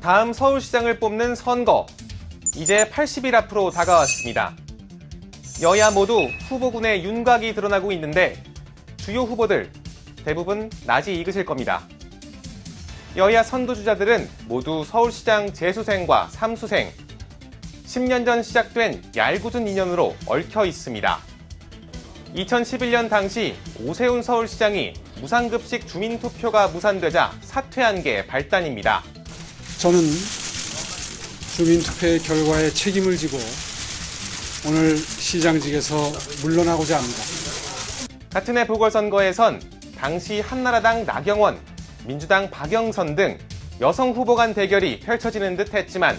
다음 서울시장을 뽑는 선거, 이제 80일 앞으로 다가왔습니다. 여야 모두 후보군의 윤곽이 드러나고 있는데 주요 후보들 대부분 낯이 익으실 겁니다. 여야 선두주자들은 모두 서울시장 재수생과 삼수생, 10년 전 시작된 얄궂은 인연으로 얽혀 있습니다. 2011년 당시 오세훈 서울시장이 무상급식 주민투표가 무산되자 사퇴한 게 발단입니다. 저는 주민투표의 결과에 책임을 지고 오늘 시장직에서 물러나고자 합니다. 같은 해 보궐선거에선 당시 한나라당 나경원, 민주당 박영선 등 여성 후보 간 대결이 펼쳐지는 듯 했지만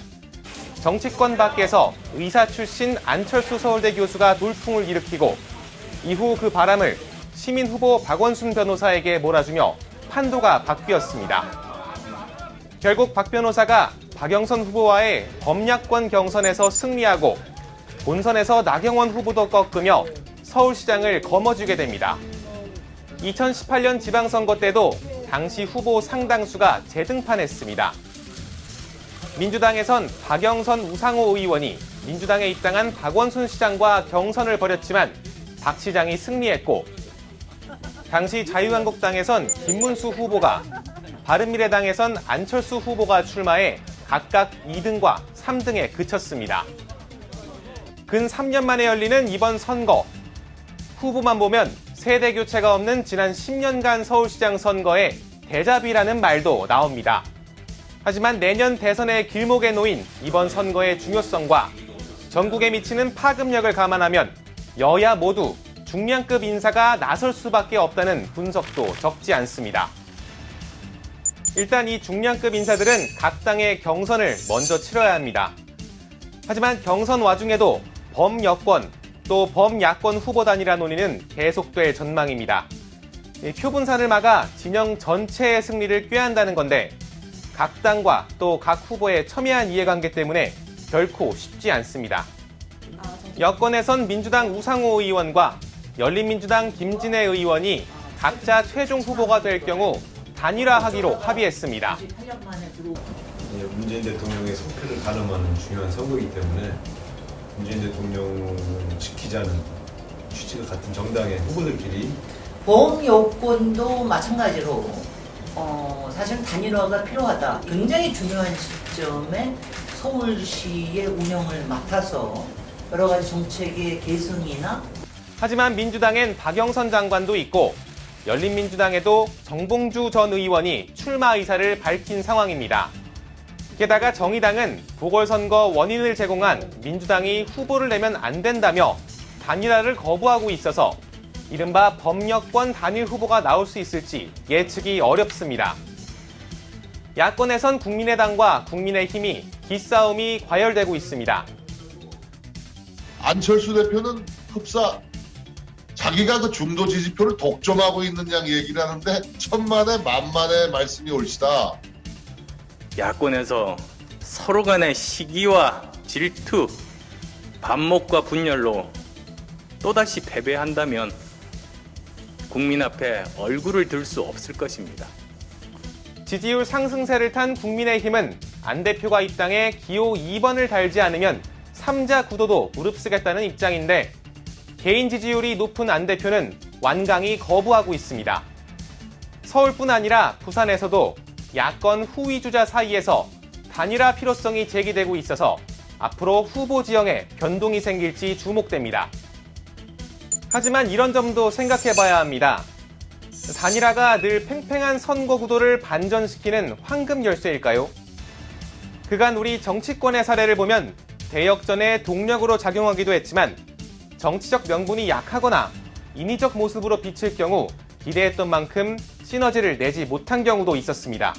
정치권 밖에서 의사 출신 안철수 서울대 교수가 돌풍을 일으키고 이후 그 바람을 시민 후보 박원순 변호사에게 몰아주며 판도가 바뀌었습니다. 결국 박 변호사가 박영선 후보와의 범야권 경선에서 승리하고 본선에서 나경원 후보도 꺾으며 서울시장을 거머쥐게 됩니다. 2018년 지방선거 때도 당시 후보 상당수가 재등판했습니다. 민주당에선 박영선 우상호 의원이 민주당에 입당한 박원순 시장과 경선을 벌였지만 박 시장이 승리했고, 당시 자유한국당에선 김문수 후보가, 바른미래당에선 안철수 후보가 출마해 각각 2등과 3등에 그쳤습니다. 근 3년 만에 열리는 이번 선거, 후보만 보면 세대 교체가 없는 지난 10년간 서울시장 선거에 데자뷰라는 말도 나옵니다. 하지만 내년 대선의 길목에 놓인 이번 선거의 중요성과 전국에 미치는 파급력을 감안하면 여야 모두 중량급 인사가 나설 수밖에 없다는 분석도 적지 않습니다. 일단 이 중량급 인사들은 각 당의 경선을 먼저 치러야 합니다. 하지만 경선 와중에도 범여권 또 범야권 후보 단일화 논의는 계속될 전망입니다. 표분산을 막아 진영 전체의 승리를 꾀한다는 건데 각 당과 또 각 후보의 첨예한 이해관계 때문에 결코 쉽지 않습니다. 여권에선 민주당 우상호 의원과 열린민주당 김진애 의원이 각자 최종 후보가 될 경우 단일화하기로 합의했습니다. 문재인 대통령의 성패를 가늠하는 중요한 선거이기 때문에 문재인 대통령을 지키자는 취지가 같은 정당의 후보들끼리 범여권도 마찬가지로 사실은 단일화가 필요하다. 굉장히 중요한 시점에 서울시의 운영을 맡아서 여러 가지 정책의 계승이나 하지만 민주당엔 박영선 장관도 있고 열린민주당에도 정봉주 전 의원이 출마 의사를 밝힌 상황입니다. 게다가 정의당은 보궐선거 원인을 제공한 민주당이 후보를 내면 안 된다며 단일화를 거부하고 있어서 이른바 범여권 단일 후보가 나올 수 있을지 예측이 어렵습니다. 야권에선 국민의당과 국민의힘이 기싸움이 과열되고 있습니다. 안철수 대표는 흡사 자기가 그 중도 지지표를 독점하고 있는 양 얘기를 하는데 천만에 만만의 말씀이 옳시다. 야권에서 서로 간의 시기와 질투, 반목과 분열로 또다시 패배한다면 국민 앞에 얼굴을 들 수 없을 것입니다. 지지율 상승세를 탄 국민의힘은 안 대표가 입당해 기호 2번을 달지 않으면 3자 구도도 무릅쓰겠다는 입장인데 개인 지지율이 높은 안 대표는 완강히 거부하고 있습니다. 서울뿐 아니라 부산에서도 야권 후위 주자 사이에서 단일화 필요성이 제기되고 있어서 앞으로 후보 지형에 변동이 생길지 주목됩니다. 하지만 이런 점도 생각해봐야 합니다. 단일화가 늘 팽팽한 선거 구도를 반전시키는 황금 열쇠일까요? 그간 우리 정치권의 사례를 보면 대역전의 동력으로 작용하기도 했지만 정치적 명분이 약하거나 인위적 모습으로 비칠 경우 기대했던 만큼 시너지를 내지 못한 경우도 있었습니다.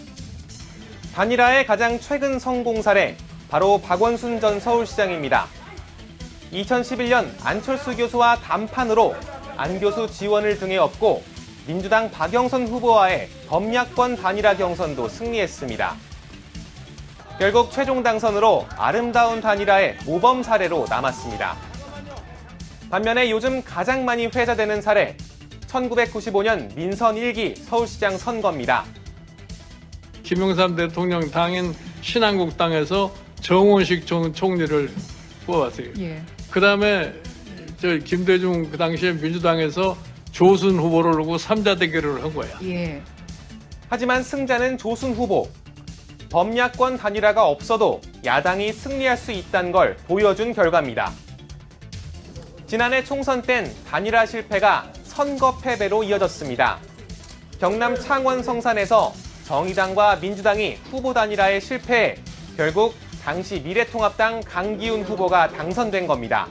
단일화의 가장 최근 성공 사례, 바로 박원순 전 서울시장입니다. 2011년 안철수 교수와 단판으로 안 교수 지원을 등에 업고 민주당 박영선 후보와의 범야권 단일화 경선도 승리했습니다. 결국 최종 당선으로 아름다운 단일화의 모범 사례로 남았습니다. 반면에 요즘 가장 많이 회자되는 사례, 1995년 민선 1기 서울시장 선거입니다. 김영삼 대통령 당인 신한국당에서 정원식 총리를 뽑았어요. 예. 그다음에 저 김대중 그 당시에 민주당에서 조순 후보를 놓고 3자 대결을 한 거야. 예. 하지만 승자는 조순 후보. 범야권 단일화가 없어도 야당이 승리할 수 있다는 걸 보여준 결과입니다. 지난해 총선 땐 단일화 실패가 선거 패배로 이어졌습니다. 경남 창원 성산에서 정의당과 민주당이 후보 단일화에 실패해 결국 당시 미래통합당 강기훈 후보가 당선된 겁니다.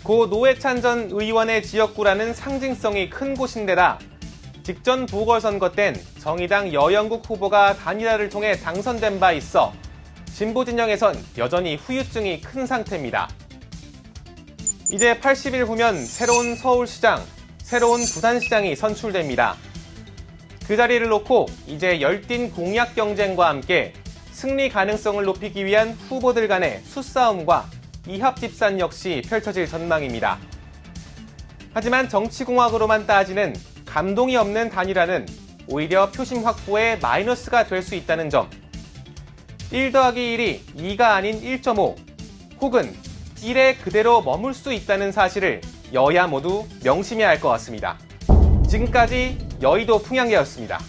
고 노회찬 전 의원의 지역구라는 상징성이 큰 곳인데다 직전 보궐선거 땐 정의당 여영국 후보가 단일화를 통해 당선된 바 있어 진보 진영에선 여전히 후유증이 큰 상태입니다. 이제 80일 후면 새로운 서울시장, 새로운 부산시장이 선출됩니다. 그 자리를 놓고 이제 열띤 공약 경쟁과 함께 승리 가능성을 높이기 위한 후보들 간의 수싸움과 이합집산 역시 펼쳐질 전망입니다. 하지만 정치공학으로만 따지는 감동이 없는 단일화는 오히려 표심 확보에 마이너스가 될 수 있다는 점. 1 더하기 1이 2가 아닌 1.5 혹은 1에 그대로 머물 수 있다는 사실을 여야 모두 명심해야 할 것 같습니다. 지금까지 여의도 풍향계였습니다.